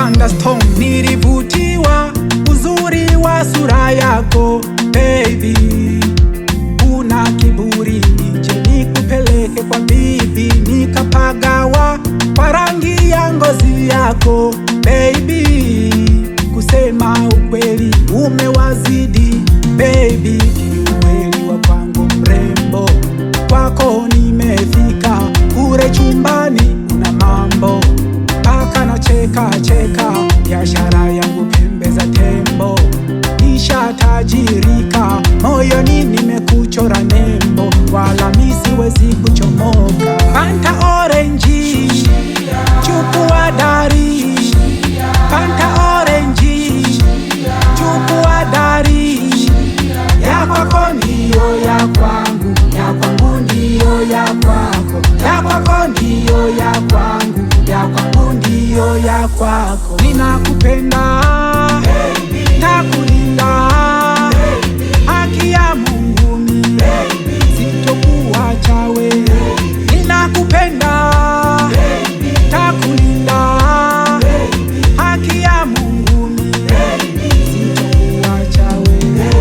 Thunderstorm, nilivutiwa uzuri wa sura yako baby. Una kiburi, nije nikupeleke kwa bibi, nikapagawa kwa rangi ya ngozi yako baby. Kusema ukweli umewazidi baby, kiukweli wa kwangu mrembo, kwako nimefika. Kure chumbani una mambo paka na cheka cheka, biashara yangu pembe za tembo. Nishatajirika moyoni, nimekuchora nembo, wala mi siwezi kuchomoka. Fanta orange, chukua dari. Fanta orange, chukua dari. Ya kwako ndiyo ya kwangu, ya kwangu ndiyo ya kwako, ya kwako ndiyo ya kwangu, ya kwangu ndiyo ya kwako. Ninakupenda baby, takulinda baby, haki ya Mungu mimi baby, sitokuacha wewe. Ninakupenda baby, takulinda baby, haki ya Mungu mimi baby, sitokuacha wewe.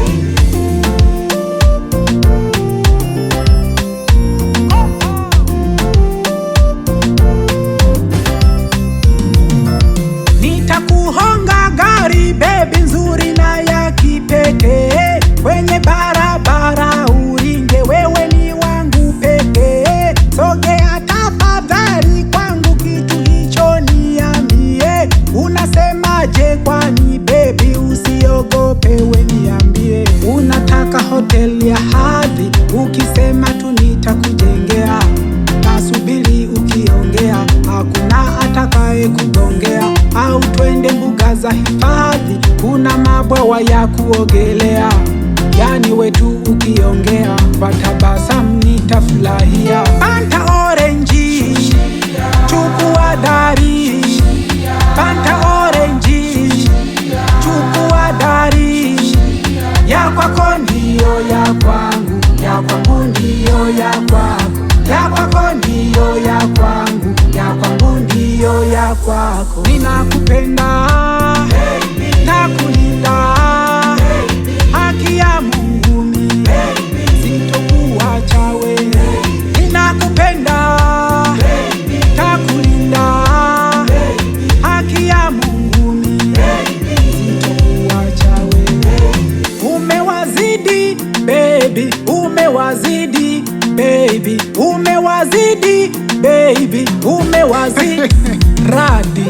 Nitakuhonga gari baby nzuri na ya kipekee, kwenye barabara uringe, wewe ni wangu pekee. Sogea tafadhali kwangu, kitu hicho niambie. Unasemaje kwani baby, usiogope we niambie. Unataka hoteli ya hadhi, ukisema tu nitakujengea. Nasubiri ukiongea, hakuna atakaye kugongea. Au twende mbuga za hifadhi, kuna mabwawa ya kuogelea. Yani wetu ukiongea, watabasamu nitafurahia. Fanta orange, chukua dari. Fanta orange, chukua dari. Ya kwako ndiyo ya kwangu, ya kwangu ndiyo ya kwako, ya kwako ndiyo ya kwangu, ya kwangu ndiyo ya kwako. Ninakupenda baby, takulinda baby, haki ya Mungu mimi baby, sitokuacha wewe. Ninakupenda baby, takulinda baby, haki ya Mungu mimi baby, sitokuacha wewe. Umewazidi baby, umewazidi baby, umewazidi baby, umewazidi radi.